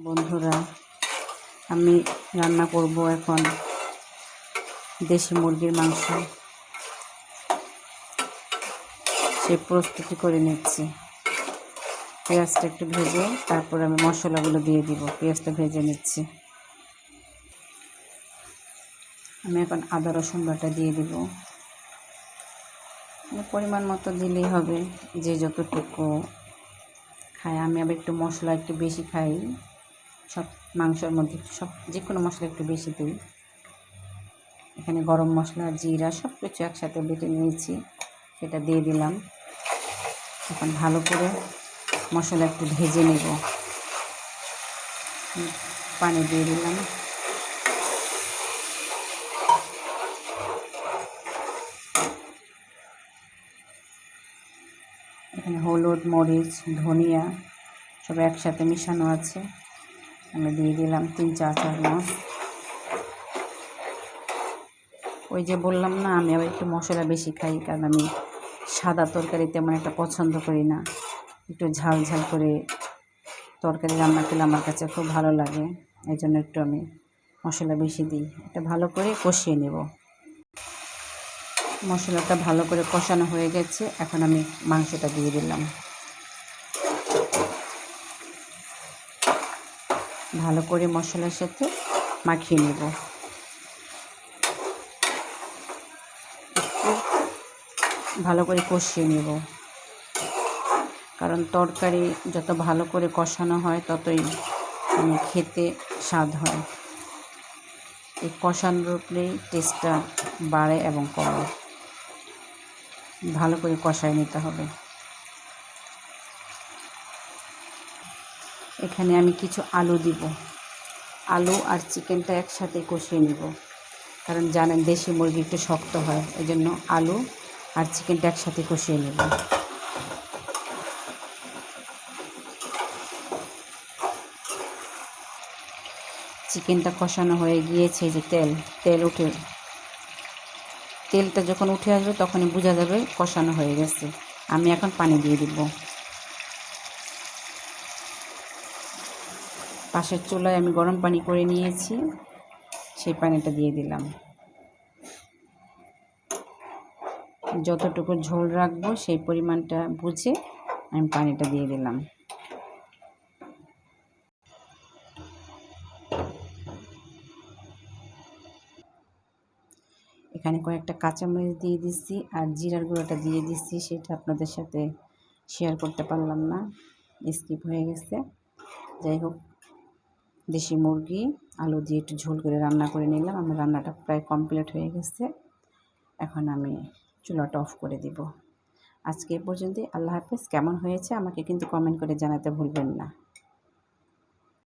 বন্ধুরা, আমি রান্না করব এখন দেশি মুরগির মাংস। সে প্রস্তুতি করে নিচ্ছি। পেঁয়াজটা একটু ভেজে তারপর আমি মশলাগুলো দিয়ে দিব। পেঁয়াজটা ভেজে নিচ্ছি। আমি এখন আদা রসুন বাটা দিয়ে দিব। পরিমাণ মতো দিলেই হবে, যে যতটুকু খায়। আমি আবার একটু মশলা একটু বেশি খাই, সব মাংসের মধ্যে যে কোনো মশলা একটু বেশি দিই। এখানে গরম মশলা, জিরা সব কিছু একসাথে বেটে নিয়েছি, সেটা দিয়ে দিলাম। এখন ভালো করে মশলা একটু ভেজে নেব। পানি দিয়ে দিলাম। এখানে হলুদ, মরিচ, ধনিয়া সব একসাথে মিশানো আছে। আমি দিয়ে দিলাম 3-4 চামচ। ওই যে বললাম না, আমি আবার একটু মশলা বেশি খাই, কারণ আমি সাদা তরকারি তেমন একটা পছন্দ করি না। একটু ঝাল ঝাল করে তরকারি রান্না করলে আমার কাছে খুব ভালো লাগে। এই জন্য একটু আমি মশলা বেশি দিই। এটা ভালো করে কষিয়ে নেব। মশলাটা ভালো করে কষানো হয়ে গেছে, এখন আমি মাংসটা দিয়ে দিলাম। ভালো করে মশলার সাথে মাখিয়ে নেব। ভালো করে কষিয়ে নেব, কারণ তরকারি যত ভালো করে কষানো হয় ততই খেতে স্বাদ হয়। এই কষানোর উপরেই টেস্টটা বাড়ে এবং কমে। ভালো করে কষায় নিতে হবে। এখানে আমি কিছু আলু দিব। আলু আর চিকেনটা একসাথে কষিয়ে নেব, কারণ জানেন দেশি মুরগি একটু শক্ত হয়, এই জন্য আলু আর চিকেনটা একসাথে কষিয়ে নেব। চিকেনটা কষানো হয়ে গিয়েছে, যে তেলটা যখন উঠে আসবে তখনই বোঝা যাবে কষানো হয়ে গেছে। আমি এখন পানি দিয়ে দিব। পাশের চুলায় আমি গরম পানি করে নিয়েছি, সেই পানিটা দিয়ে দিলাম। যতটুকু ঝোল রাখবো সেই পরিমাণটা বুঝে আমি পানিটা দিয়ে দিলাম। এখানে কয়েকটা কাঁচামরিচ দিয়ে দিচ্ছি আর জিরার গুঁড়োটা দিয়ে দিচ্ছি, সেটা আপনাদের সাথে শেয়ার করতে পারলাম না, স্কিপ হয়ে গেছে। যাই হোক, দেশি মুরগি আলু দিয়ে একটু ঝোল করে রান্না করে নিলাম। আমার রান্নাটা প্রায় কমপ্লিট হয়ে গেছে। এখন আমি চুলাটা অফ করে দিব। আজকে এ পর্যন্তই। আল্লাহ হাফেজ। কেমন হয়েছে আমাকে কিন্তু কমেন্ট করে জানাতে ভুলবেন না।